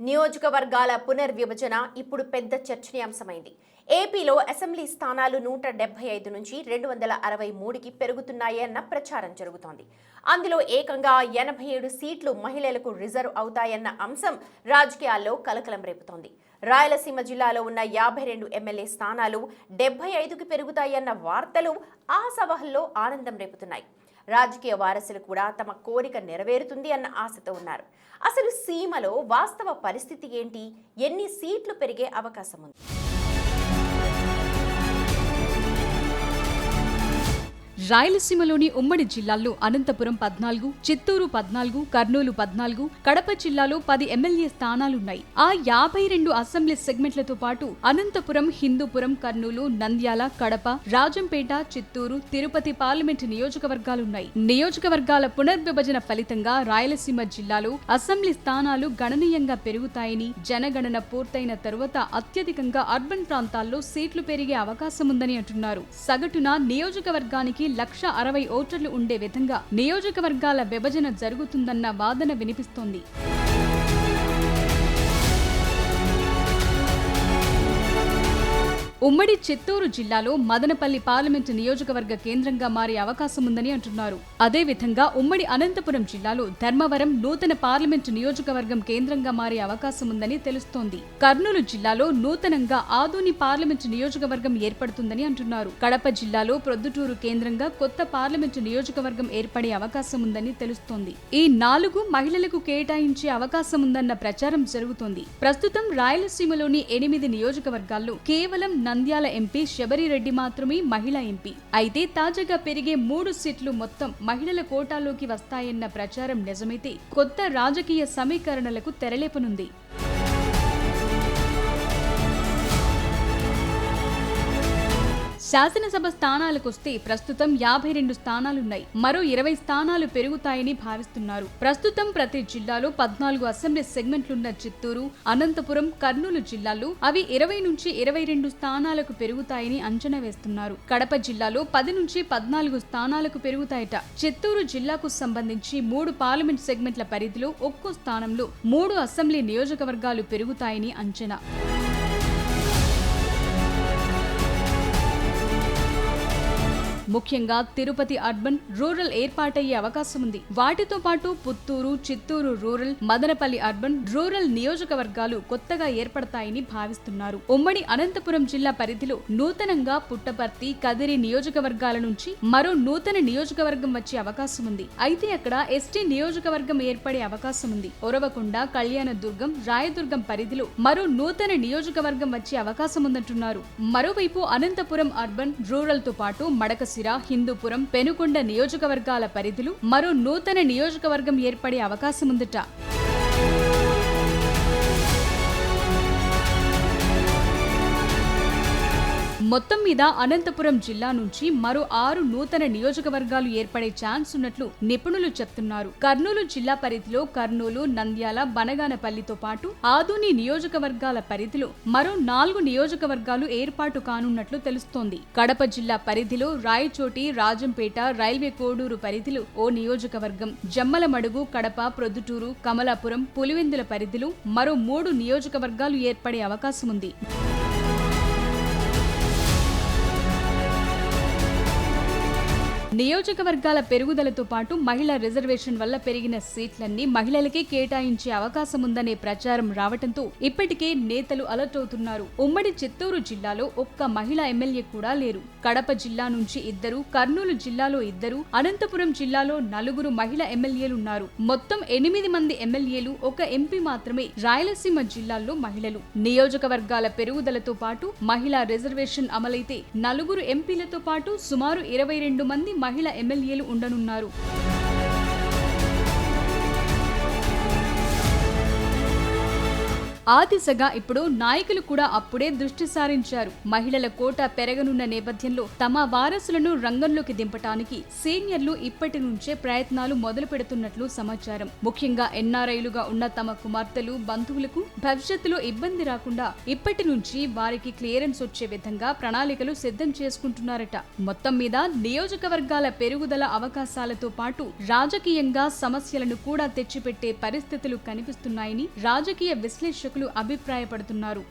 నియోజకవర్గాల పునర్విభజన ఇప్పుడు పెద్ద చర్చనీయాంశమైంది. ఏపీలో అసెంబ్లీ స్థానాలు 175 నుంచి 263కి పెరుగుతున్నాయన్న ప్రచారం జరుగుతోంది. అందులో ఏకంగా 87 సీట్లు మహిళలకు రిజర్వ్ అవుతాయన్న అంశం రాజకీయాల్లో కలకలం రేపుతోంది. రాయలసీమ జిల్లాలో ఉన్న 52 ఎమ్మెల్యే స్థానాలు 75కి పెరుగుతాయన్న వార్తలు ఆ సభల్లో ఆనందం రేపుతున్నాయి. రాజకీయ వారసులు కూడా తమ కోరిక నెరవేరుతుంది అన్న ఆశతో ఉన్నారు. అసలు సీమలో వాస్తవ పరిస్థితి ఏంటి? ఎన్ని సీట్లు పెరిగే అవకాశం ఉంది? రాయలసీమలోని ఉమ్మడి జిల్లాల్లో అనంతపురం 14, చిత్తూరు 14, కర్నూలు 14, కడప జిల్లాలో 10 ఎమ్మెల్యే స్థానాలున్నాయి. ఆ 52 అసెంబ్లీ సెగ్మెంట్లతో పాటు అనంతపురం, హిందూపురం, కర్నూలు, నంద్యాల, కడప, రాజంపేట, చిత్తూరు, తిరుపతి పార్లమెంటు నియోజకవర్గాలున్నాయి. నియోజకవర్గాల పునర్విభజన ఫలితంగా రాయలసీమ జిల్లాలో అసెంబ్లీ స్థానాలు గణనీయంగా పెరుగుతాయని, జనగణన పూర్తయిన తరువాత అత్యధికంగా అర్బన్ ప్రాంతాల్లో సీట్లు పెరిగే అవకాశముందని అంటున్నారు. సగటున నియోజకవర్గానికి 1,60,000 ఓటర్లు ఉండే విధంగా నియోజకవర్గాల విభజన జరుగుతుందన్న వాదన వినిపిస్తోంది. ఉమ్మడి చిత్తూరు జిల్లాలో మదనపల్లి పార్లమెంటు నియోజకవర్గ కేంద్రంగా మారే అవకాశముందని అంటున్నారు. అదేవిధంగా ఉమ్మడి అనంతపురం జిల్లాలో ధర్మవరం నూతన పార్లమెంటు నియోజకవర్గం కేంద్రంగా మారే అవకాశముందని తెలుస్తోంది. కర్నూలు జిల్లాలో నూతనంగా ఆదోని పార్లమెంటు నియోజకవర్గం ఏర్పడుతుందని అంటున్నారు. కడప జిల్లాలో ప్రొద్దుటూరు కేంద్రంగా కొత్త పార్లమెంటు నియోజకవర్గం ఏర్పడే అవకాశముందని తెలుస్తోంది. ఈ 4 మహిళలకు కేటాయించే అవకాశముందన్న ప్రచారం జరుగుతోంది. ప్రస్తుతం రాయలసీమలోని 8 నియోజకవర్గాల్లో కేవలం నంద్యాల ఎంపీ శబరిరెడ్డి మాత్రమే మహిళా ఎంపీ. అయితే తాజాగా పెరిగే 3 సీట్లు మొత్తం మహిళల కోటాలోకి వస్తాయన్న ప్రచారం నిజమైతే కొత్త రాజకీయ సమీకరణలకు తెరలేపనుంది. శాసనసభ స్థానాలకొస్తే ప్రస్తుతం 52 స్థానాలున్నాయి. మరో 20 స్థానాలు పెరుగుతాయని భావిస్తున్నారు. ప్రస్తుతం ప్రతి జిల్లాలో 14 అసెంబ్లీ సెగ్మెంట్లున్న చిత్తూరు, అనంతపురం, కర్నూలు జిల్లాల్లో అవి 20 నుంచి 22 స్థానాలకు పెరుగుతాయని అంచనా వేస్తున్నారు. కడప జిల్లాలో 10 నుంచి 14 స్థానాలకు పెరుగుతాయట. చిత్తూరు జిల్లాకు సంబంధించి 3 పార్లమెంట్ సెగ్మెంట్ల పరిధిలో ఒక్కో స్థానంలో 3 అసెంబ్లీ నియోజకవర్గాలు పెరుగుతాయని అంచనా. ముఖ్యంగా తిరుపతి అర్బన్, రూరల్ ఏర్పాటయ్యే అవకాశం ఉంది. వాటితో పాటు Puttur, Chittoor rural, Madanapalle urban, rural నియోజకవర్గాలు కొత్తగా ఏర్పడతాయని భావిస్తున్నారు. ఉమ్మడి అనంతపురం జిల్లా పరిధిలో నూతనంగా పుట్టపర్తి, కదిరి నియోజకవర్గాల నుంచి మరో నూతన నియోజకవర్గం వచ్చే అవకాశం ఉంది. అయితే అక్కడ ఎస్టీ నియోజకవర్గం ఏర్పడే అవకాశం ఉంది. ఒరవకొండ, కళ్యాణదుర్గం, రాయదుర్గం పరిధిలో మరో నూతన నియోజకవర్గం వచ్చే అవకాశం ఉందంటున్నారు. మరోవైపు అనంతపురం అర్బన్, రూరల్ తో పాటు మడకశిర, హిందూపురం, పెనుకొండ నియోజకవర్గాల పరిధిలో మరో నూతన నియోజకవర్గం ఏర్పడే అవకాశముందట. మొత్తం మీద అనంతపురం జిల్లా నుంచి మరో 6 నూతన నియోజకవర్గాలు ఏర్పడే ఛాన్స్ ఉన్నట్లు నిపుణులు చెప్తున్నారు. కర్నూలు జిల్లా పరిధిలో కర్నూలు, నంద్యాల, బనగానపల్లితో పాటు ఆదోని నియోజకవర్గాల పరిధిలో మరో 4 నియోజకవర్గాలు ఏర్పాటు కానున్నట్లు తెలుస్తోంది. కడప జిల్లా పరిధిలో రాయచోటి, రాజంపేట, రైల్వే కోడూరు పరిధిలో ఓ నియోజకవర్గం, జమ్మలమడుగు, కడప, ప్రొద్దుటూరు, కమలాపురం, పులివెందుల పరిధిలో మరో 3 నియోజకవర్గాలు ఏర్పడే అవకాశం ఉంది. నియోజకవర్గాల పెరుగుదలతో పాటు మహిళా రిజర్వేషన్ వల్ల పెరిగిన సీట్లన్నీ మహిళలకే కేటాయించే అవకాశం ఉందనే ప్రచారం రావడంతో ఇప్పటికే నేతలు అలర్ట్ అవుతున్నారు. ఉమ్మడి చిత్తూరు జిల్లాలో ఒక్క మహిళా ఎమ్మెల్యే కూడా లేరు. కడప జిల్లా నుంచి 2, కర్నూలు జిల్లాలో 2, అనంతపురం జిల్లాలో 4 మహిళా ఎమ్మెల్యేలున్నారు. మొత్తం 8 మంది ఎమ్మెల్యేలు, 1 ఎంపీ మాత్రమే రాయలసీమ జిల్లాల్లో మహిళలు. నియోజకవర్గాల పెరుగుదలతో పాటు మహిళా రిజర్వేషన్ అమలైతే 4 ఎంపీలతో పాటు సుమారు 22 మంది మహిళా ఎమ్మెల్యేలు ఉండనున్నారు. ఆ దిశగా ఇప్పుడు నాయకులు కూడా అప్పుడే దృష్టి సారించారు. మహిళల కోటా పెరగనున్న నేపథ్యంలో తమ వారసులను రంగంలోకి దింపటానికి సీనియర్లు ఇప్పటి నుంచే ప్రయత్నాలు మొదలు పెడుతున్నట్లు సమాచారం. ముఖ్యంగా ఎన్ఆర్ఐలుగా ఉన్న తమ కుమార్తెలు, బంధువులకు భవిష్యత్తులో ఇబ్బంది రాకుండా ఇప్పటి నుంచి వారికి క్లియరెన్స్ వచ్చే విధంగా ప్రణాళికలు సిద్ధం చేసుకుంటున్నారట. మొత్తం మీద నియోజకవర్గాల పెరుగుదల అవకాశాలతో పాటు రాజకీయంగా సమస్యలను కూడా తెచ్చిపెట్టే పరిస్థితులు కనిపిస్తున్నాయని రాజకీయ విశ్లేషకులు అభిప్రాయపడుతున్నారు.